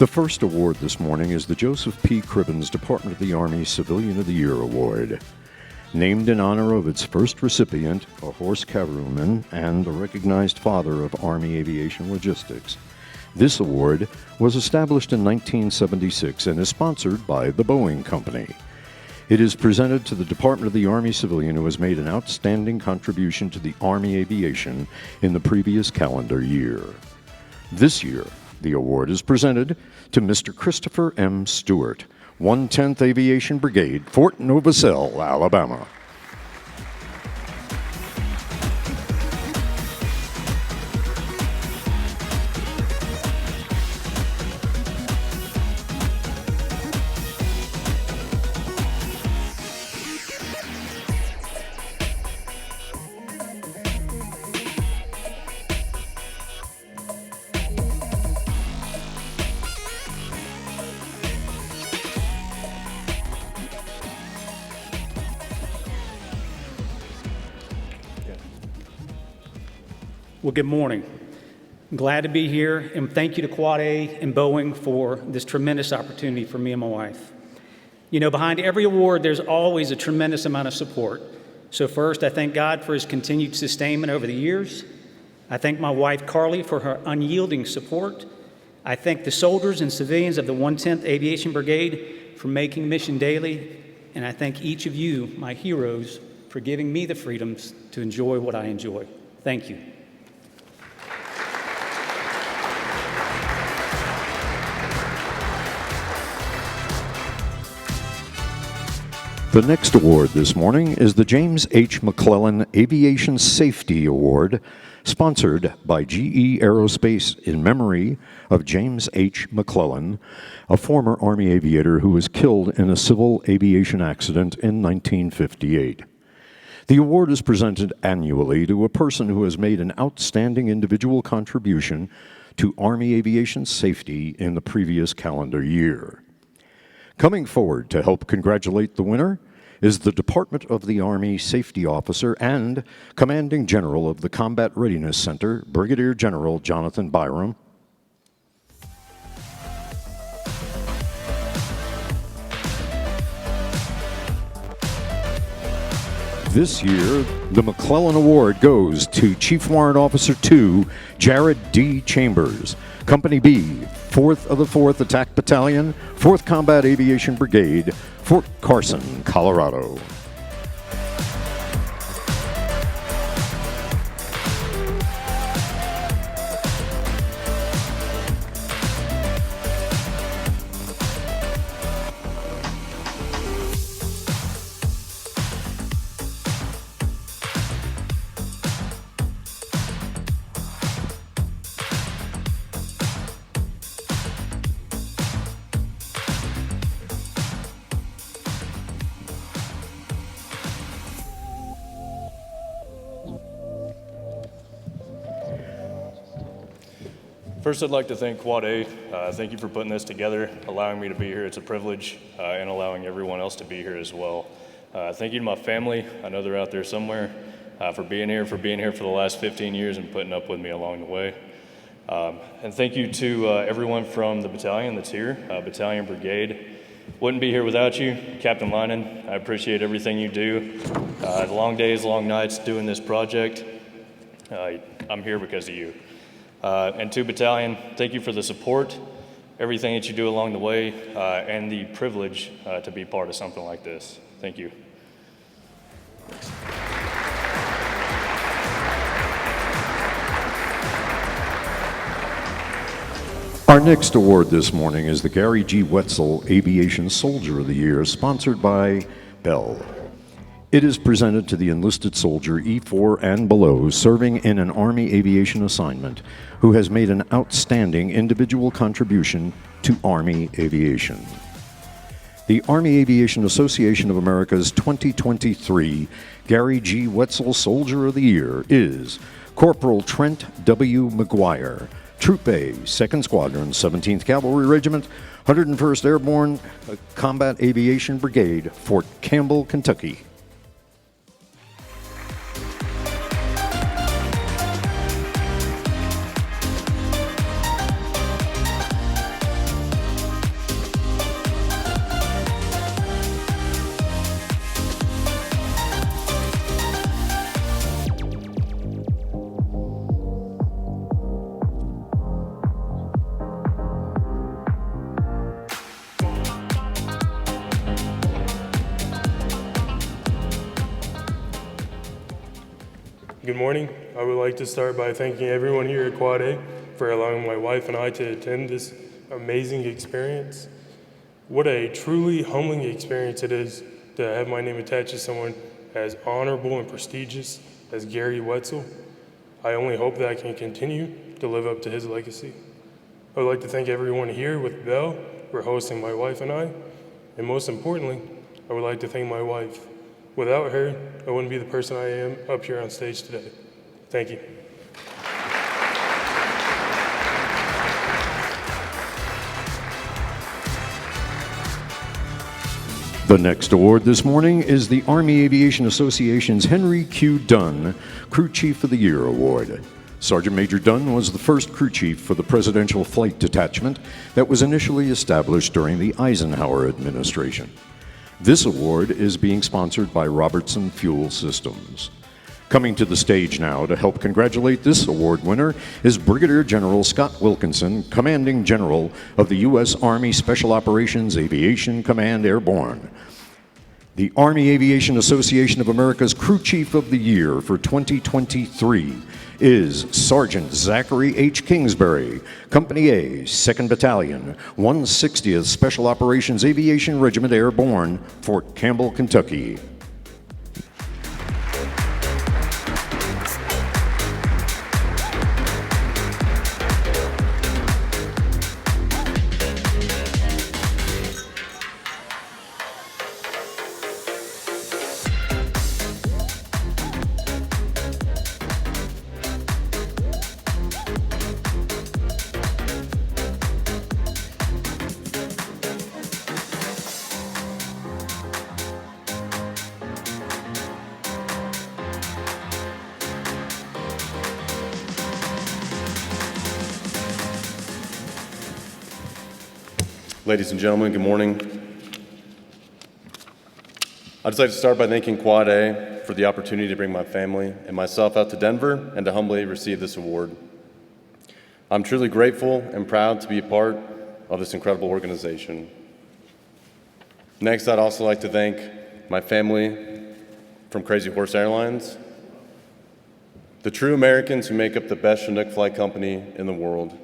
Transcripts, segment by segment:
The first award this morning is the Joseph P. Cribbins Department of the Army Civilian of the Year Award. Named in honor of its first recipient, a horse cavalryman and the recognized father of Army aviation logistics. This award was established in 1976 and is sponsored by the Boeing Company. It is presented to the Department of the Army civilian who has made an outstanding contribution to the Army aviation in the previous calendar year. This year, the award is presented to Mr. Christopher M. Stewart, 110th Aviation Brigade, Fort Novosel, Alabama. Well, good morning. I'm glad to be here, and thank you to Quad A and Boeing for this tremendous opportunity for me and my wife. You know, behind every award, there's always a tremendous amount of support. So first, I thank God for his continued sustainment over the years. I thank my wife, Carly, for her unyielding support. I thank the soldiers and civilians of the 110th Aviation Brigade for making mission daily. And I thank each of you, my heroes, for giving me the freedoms to enjoy what I enjoy. Thank you. The next award this morning is the James H. McClellan Aviation Safety Award, sponsored by GE Aerospace in memory of James H. McClellan, a former Army aviator who was killed in a civil aviation accident in 1958. The award is presented annually to a person who has made an outstanding individual contribution to Army aviation safety in the previous calendar year. Coming forward to help congratulate the winner is the Department of the Army Safety Officer and Commanding General of the Combat Readiness Center, Brigadier General Jonathan Byram. This year, the McClellan Award goes to Chief Warrant Officer 2, Jared D. Chambers, Company B, 4th of the 4th Attack Battalion, 4th Combat Aviation Brigade, Fort Carson, Colorado. First, I'd like to thank Quad A. Thank you for putting this together, allowing me to be here. It's a privilege, and allowing everyone else to be here as well. Thank you to my family. I know they're out there somewhere, for being here for the last 15 years and putting up with me along the way. And thank you to everyone from the battalion that's here, Battalion Brigade. Wouldn't be here without you. Captain Linen, I appreciate everything you do. The long days, long nights doing this project. I'm here because of you. And to Battalion, thank you for the support, everything that you do along the way, and the privilege to be part of something like this. Thank you. Our next award this morning is the Gary G. Wetzel Aviation Soldier of the Year, sponsored by Bell. It is presented to the enlisted soldier E4 and below serving in an Army aviation assignment who has made an outstanding individual contribution to Army aviation. The Army Aviation Association of America's 2023 Gary G. Wetzel Soldier of the Year is Corporal Trent W. McGuire, Troop A, 2nd Squadron, 17th Cavalry Regiment, 101st Airborne Combat Aviation Brigade, Fort Campbell, Kentucky. Good morning. I would like to start by thanking everyone here at Quad A for allowing my wife and I to attend this amazing experience. What a truly humbling experience it is to have my name attached to someone as honorable and prestigious as Gary Wetzel. I only hope that I can continue to live up to his legacy. I would like to thank everyone here with Belle for hosting my wife and I. And most importantly, I would like to thank my wife. Without her, I wouldn't be the person I am up here on stage today. Thank you. The next award this morning is the Army Aviation Association's Henry Q. Dunn Crew Chief of the Year Award. Sergeant Major Dunn was the first crew chief for the Presidential Flight Detachment that was initially established during the Eisenhower administration. This award is being sponsored by Robertson Fuel Systems. Coming to the stage now to help congratulate this award winner is Brigadier General Scott Wilkinson, Commanding General of the U.S. Army Special Operations Aviation Command Airborne. The Army Aviation Association of America's Crew Chief of the Year for 2023 is Sergeant Zachary H. Kingsbury, Company A, 2nd Battalion, 160th Special Operations Aviation Regiment Airborne, Fort Campbell, Kentucky. Ladies and gentlemen, good morning. I'd just like to start by thanking Quad A for the opportunity to bring my family and myself out to Denver and to humbly receive this award. I'm truly grateful and proud to be a part of this incredible organization. Next, I'd also like to thank my family from Crazy Horse Airlines, the true Americans who make up the best Chinook flight company in the world.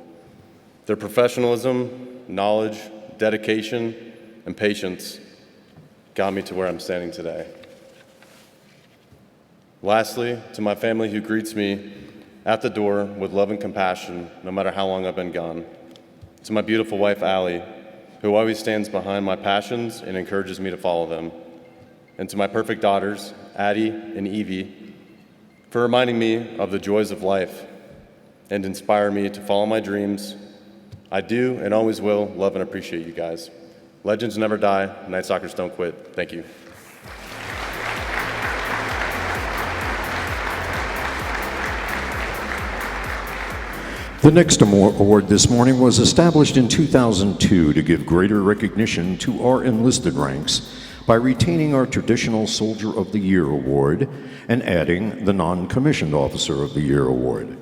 Their professionalism, knowledge, dedication, and patience got me to where I'm standing today. Lastly, to my family who greets me at the door with love and compassion, no matter how long I've been gone. To my beautiful wife, Allie, who always stands behind my passions and encourages me to follow them. And to my perfect daughters, Addie and Evie, for reminding me of the joys of life and inspire me to follow my dreams. I do and always will love and appreciate you guys. Legends never die, Night Stalkers don't quit. Thank you. The next award this morning was established in 2002 to give greater recognition to our enlisted ranks by retaining our traditional Soldier of the Year award and adding the Non-Commissioned Officer of the Year award.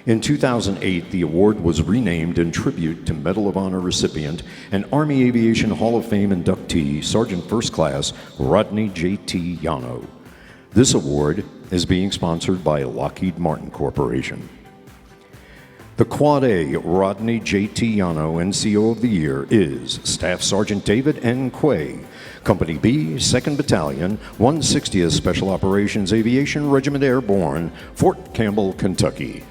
In 2008, the award was renamed in tribute to Medal of Honor recipient and Army Aviation Hall of Fame inductee, Sergeant First Class Rodney J.T. Yano. This award is being sponsored by Lockheed Martin Corporation. The Quad A Rodney J.T. Yano NCO of the Year is Staff Sergeant David N. Quay, Company B, 2nd Battalion, 160th Special Operations Aviation Regiment Airborne, Fort Campbell, Kentucky.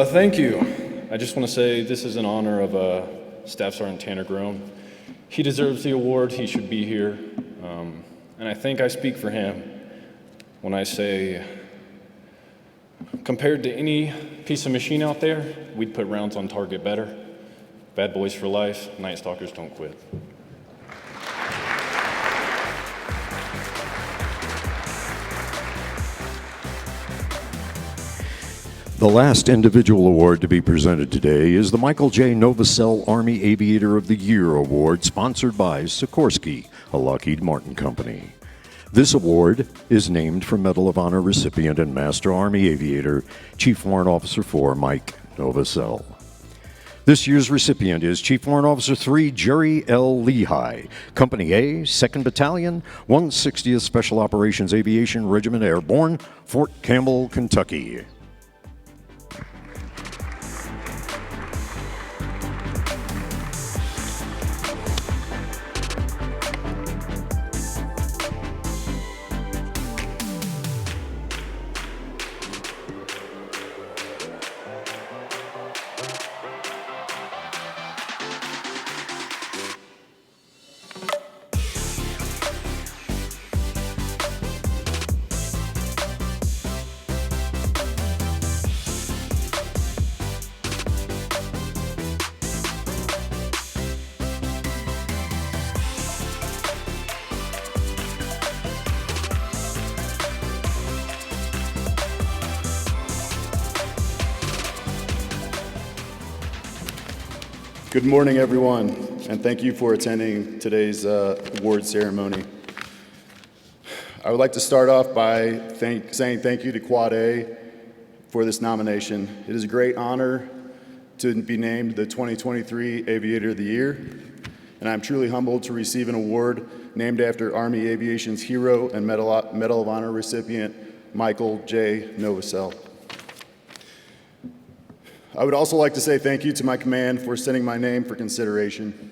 Thank you. I just want to say this is in honor of Staff Sergeant Tanner Grown. He deserves the award. He should be here. And I think I speak for him when I say, compared to any piece of machine out there, we'd put rounds on target better. Bad boys for life. Night Stalkers don't quit. The last individual award to be presented today is the Michael J. Novosel Army Aviator of the Year Award, sponsored by Sikorsky, a Lockheed Martin company. This award is named for Medal of Honor recipient and Master Army Aviator, Chief Warrant Officer 4 Mike Novosel. This year's recipient is Chief Warrant Officer 3 Jerry L. Lehigh, Company A, 2nd Battalion, 160th Special Operations Aviation Regiment Airborne, Fort Campbell, Kentucky. Good morning, everyone, and thank you for attending today's award ceremony. I would like to start off by saying thank you to Quad A for this nomination. It is a great honor to be named the 2023 Aviator of the Year, and I'm truly humbled to receive an award named after Army Aviation's hero and Medal of Honor recipient, Michael J. Novosel. I would also like to say thank you to my command for sending my name for consideration.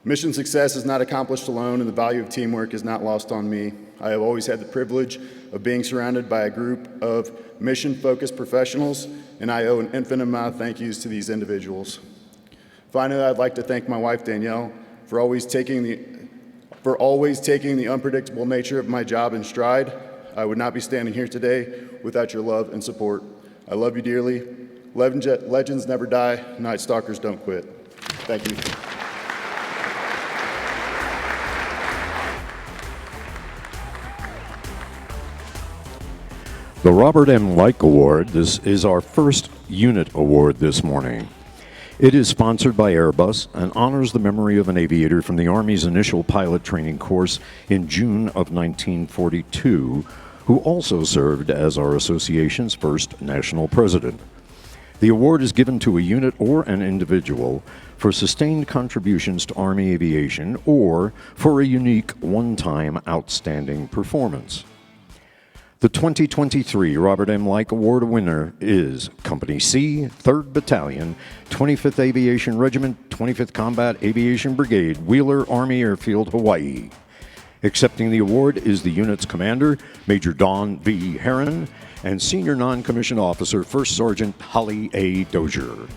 Mission success is not accomplished alone, and the value of teamwork is not lost on me. I have always had the privilege of being surrounded by a group of mission-focused professionals, and I owe an infinite amount of thank yous to these individuals. Finally, I'd like to thank my wife, Danielle, for always taking the unpredictable nature of my job in stride. I would not be standing here today without your love and support. I love you dearly. Legends never die, Night Stalkers don't quit. Thank you. The Robert M. Like Award, this is our first unit award this morning. It is sponsored by Airbus and honors the memory of an aviator from the Army's initial pilot training course in June of 1942, who also served as our association's first national president. The award is given to a unit or an individual for sustained contributions to Army aviation or for a unique one-time outstanding performance. The 2023 Robert M. Like Award winner is Company C, 3rd Battalion, 25th Aviation Regiment, 25th Combat Aviation Brigade, Wheeler Army Airfield, Hawaii. Accepting the award is the unit's commander, Major Don V. Heron, and Senior Non-Commissioned Officer, First Sergeant Holly A. Dozier.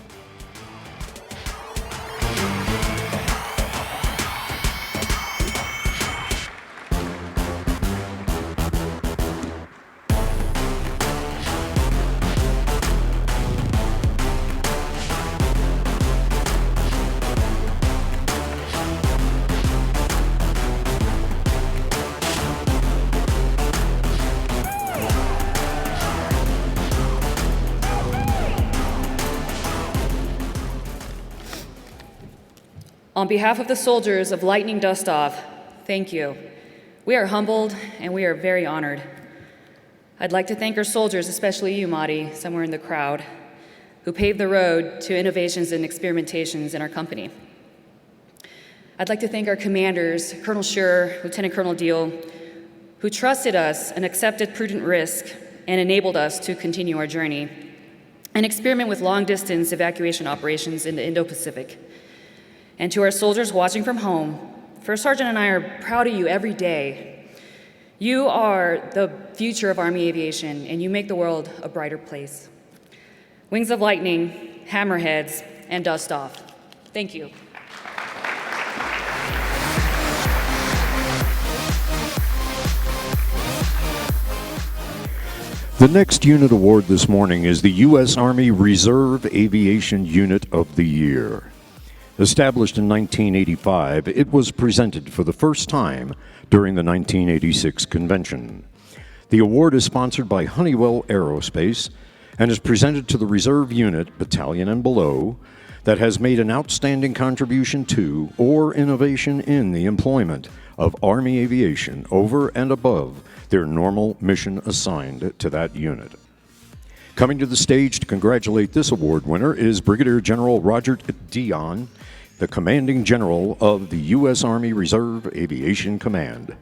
On behalf of the soldiers of Lightning Dust Off, thank you. We are humbled and we are very honored. I'd like to thank our soldiers, especially you, Madi, somewhere in the crowd, who paved the road to innovations and experimentations in our company. I'd like to thank our commanders, Colonel Schur, Lieutenant Colonel Deal, who trusted us and accepted prudent risk and enabled us to continue our journey and experiment with long-distance evacuation operations in the Indo-Pacific. And to our soldiers watching from home, First Sergeant and I are proud of you every day. You are the future of Army aviation, and you make the world a brighter place. Wings of lightning, hammerheads, and dust off. Thank you. The next unit award this morning is the U.S. Army Reserve Aviation Unit of the Year. Established in 1985, it was presented for the first time during the 1986 convention. The award is sponsored by Honeywell Aerospace and is presented to the reserve unit, battalion, and below that has made an outstanding contribution to or innovation in the employment of Army aviation over and above their normal mission assigned to that unit. Coming to the stage to congratulate this award winner is Brigadier General Roger Dion, the Commanding General of the U.S. Army Reserve Aviation Command.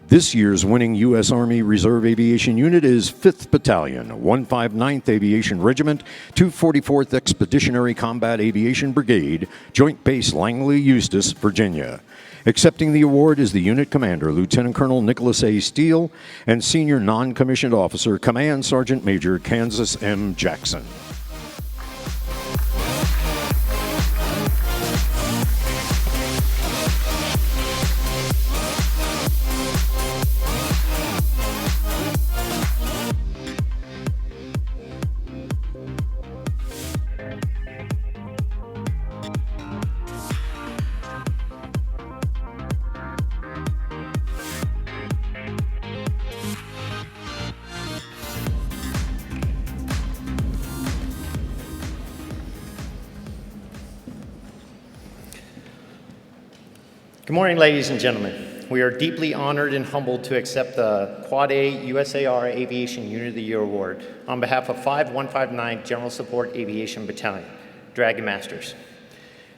This year's winning U.S. Army Reserve Aviation Unit is 5th Battalion, 159th Aviation Regiment, 244th Expeditionary Combat Aviation Brigade, Joint Base Langley, Eustis, Virginia. Accepting the award is the unit commander, Lieutenant Colonel Nicholas A. Steele, and Senior Non-Commissioned Officer, Command Sergeant Major Kansas M. Jackson. Good morning, ladies and gentlemen. We are deeply honored and humbled to accept the Quad A USAR Aviation Unit of the Year Award on behalf of 5159 General Support Aviation Battalion, Dragon Masters.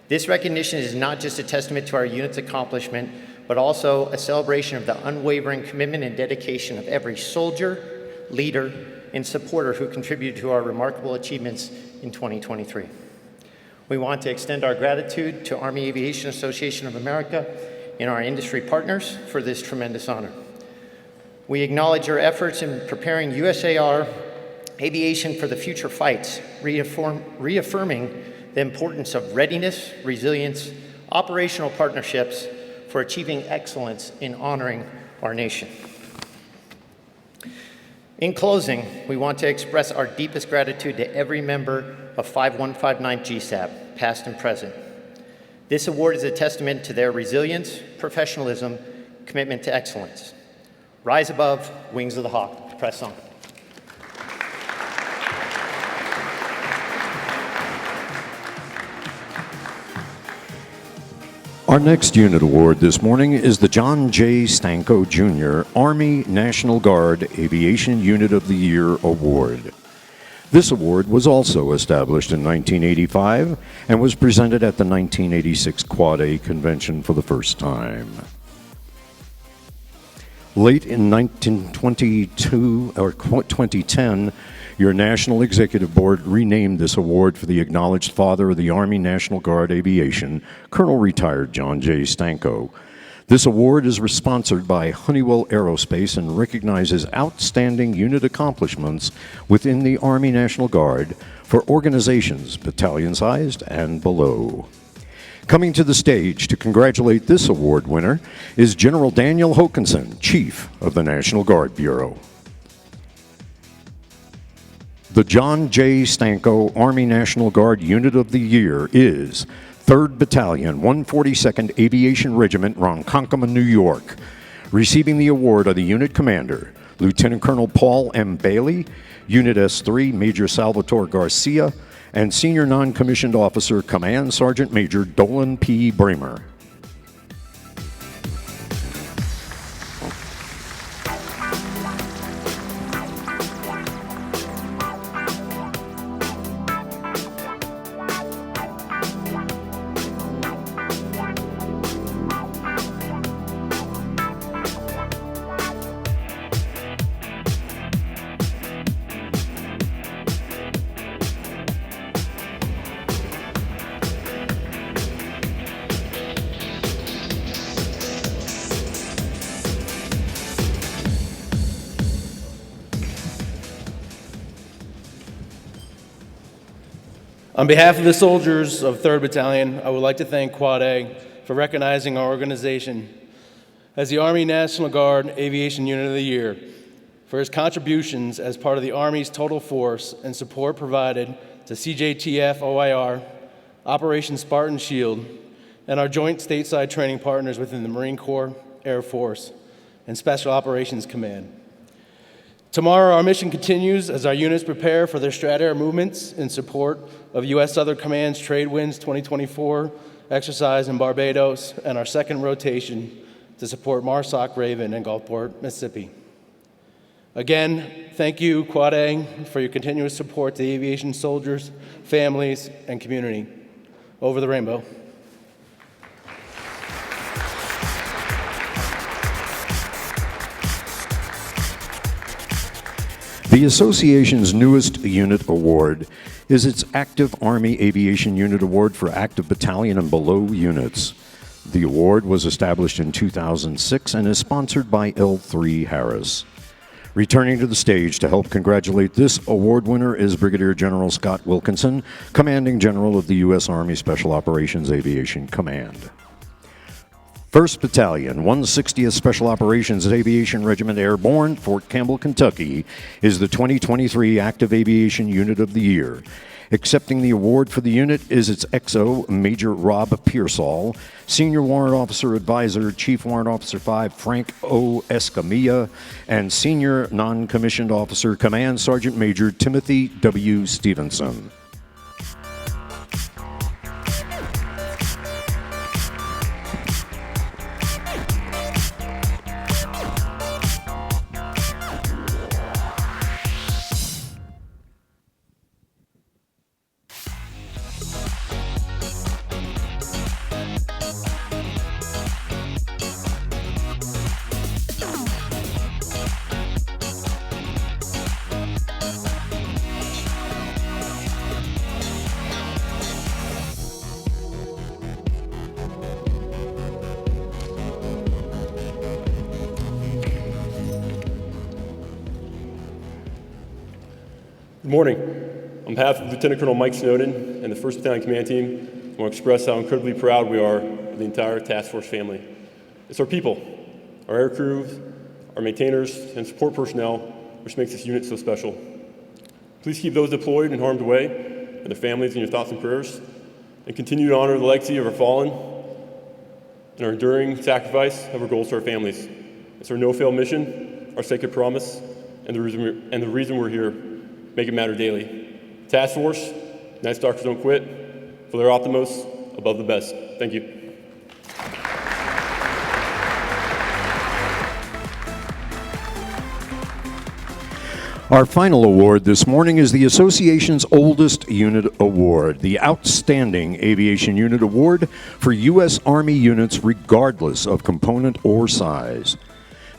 This recognition is not just a testament to our unit's accomplishment, but also a celebration of the unwavering commitment and dedication of every soldier, leader, and supporter who contributed to our remarkable achievements in 2023. We want to extend our gratitude to Army Aviation Association of America and our industry partners for this tremendous honor. We acknowledge your efforts in preparing USAR aviation for the future fights, reaffirming the importance of readiness, resilience, operational partnerships for achieving excellence in honoring our nation. In closing, we want to express our deepest gratitude to every member of 5159 GSAB, past and present. This award is a testament to their resilience, professionalism, commitment to excellence. Rise above, wings of the hawk. Press on. Our next unit award this morning is the John J. Stanko Jr. Army National Guard Aviation Unit of the Year Award. This award was also established in 1985 and was presented at the 1986 Quad A Convention for the first time. Late in 1922 or 2010, your National Executive Board renamed this award for the acknowledged father of the Army National Guard Aviation, Colonel Retired John J. Stanko. This award is sponsored by Honeywell Aerospace and recognizes outstanding unit accomplishments within the Army National Guard for organizations battalion-sized and below. Coming to the stage to congratulate this award winner is General Daniel Hokanson, Chief of the National Guard Bureau. The John J. Stanko Army National Guard Unit of the Year is 3rd Battalion, 142nd Aviation Regiment, Ronkonkoma, New York. Receiving the award are the unit commander, Lieutenant Colonel Paul M. Bailey, Unit S3, Major Salvatore Garcia, and Senior Non-Commissioned Officer, Command Sergeant Major Dolan P. Bramer. On behalf of the soldiers of 3rd Battalion, I would like to thank Quad A for recognizing our organization as the Army National Guard Aviation Unit of the Year for its contributions as part of the Army's total force and support provided to CJTF OIR, Operation Spartan Shield, and our joint stateside training partners within the Marine Corps, Air Force, and Special Operations Command. Tomorrow, our mission continues as our units prepare for their Stratair movements in support of U.S. Southern Command's Trade Winds 2024 exercise in Barbados and our second rotation to support MARSOC Raven in Gulfport, Mississippi. Again, thank you, Quad A, for your continuous support to the aviation soldiers, families, and community. Over the rainbow. The association's newest unit award is its Active Army Aviation Unit Award for active battalion and below units. The award was established in 2006 and is sponsored by L3 Harris. Returning to the stage to help congratulate this award winner is Brigadier General Scott Wilkinson, Commanding General of the U.S. Army Special Operations Aviation Command. 1st Battalion, 160th Special Operations Aviation Regiment Airborne, Fort Campbell, Kentucky, is the 2023 Active Aviation Unit of the Year. Accepting the award for the unit is its XO, Major Rob Pearsall, Senior Warrant Officer Advisor, Chief Warrant Officer 5, Frank O. Escamilla, and Senior Non-Commissioned Officer, Command Sergeant Major Timothy W. Stevenson. Good morning. On behalf of Lieutenant Colonel Mike Snowden and the 1st Battalion Command Team, I want to express how incredibly proud we are of the entire task force family. It's our people, our air crews, our maintainers, and support personnel which makes this unit so special. Please keep those deployed and harmed away and their families in your thoughts and prayers, and continue to honor the legacy of our fallen and our enduring sacrifice of our goals to our families. It's our no-fail mission, our sacred promise, and the reason we're here. Make it matter daily. Task Force, Night Stalkers don't quit. For their Optimos, above the best. Thank you. Our final award this morning is the association's oldest unit award, the Outstanding Aviation Unit Award for U.S. Army units regardless of component or size.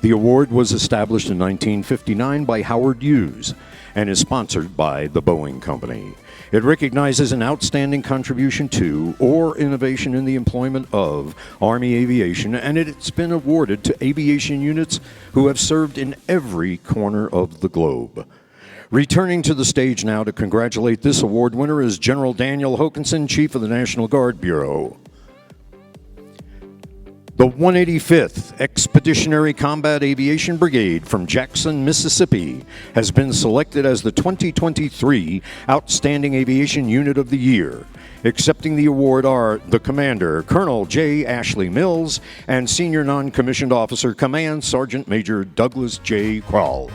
The award was established in 1959 by Howard Hughes and is sponsored by the Boeing Company. It recognizes an outstanding contribution to or innovation in the employment of Army aviation, and it's been awarded to aviation units who have served in every corner of the globe. Returning to the stage now to congratulate this award winner is General Daniel Hokanson, Chief of the National Guard Bureau. The 185th Expeditionary Combat Aviation Brigade from Jackson, Mississippi, has been selected as the 2023 Outstanding Aviation Unit of the Year. Accepting the award are the Commander, Colonel J. Ashley Mills, and Senior Non-Commissioned Officer, Command Sergeant Major Douglas J. Krall.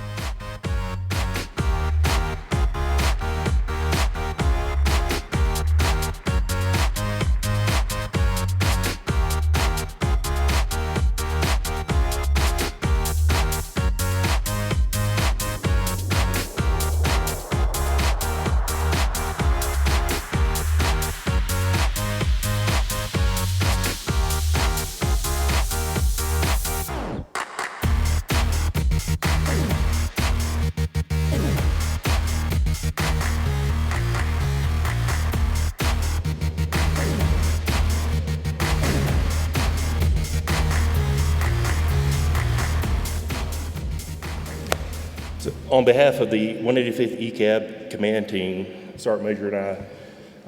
On behalf of the 185th ECAB Command Team, Sergeant Major and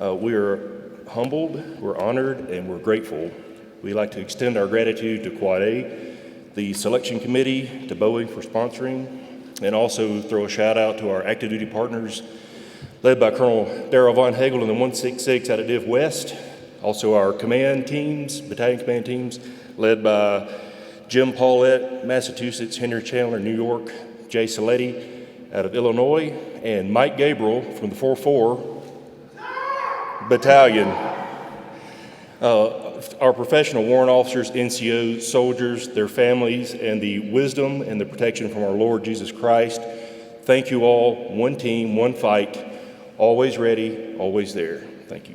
I, we are humbled, we're honored, and we're grateful. We'd like to extend our gratitude to Quad A, the selection committee, to Boeing for sponsoring, and also throw a shout out to our active duty partners, led by Colonel Darrell Von Hagel in the 166 out of Div West. Also our command teams, battalion command teams, led by Jim Paulette, Massachusetts, Henry Chandler, New York, Jay Saletti, out of Illinois, and Mike Gabriel from the 4-4 Battalion. Our professional warrant officers, NCOs, soldiers, their families, and the wisdom and the protection from our Lord Jesus Christ. Thank you all. One team, one fight, always ready, always there. Thank you.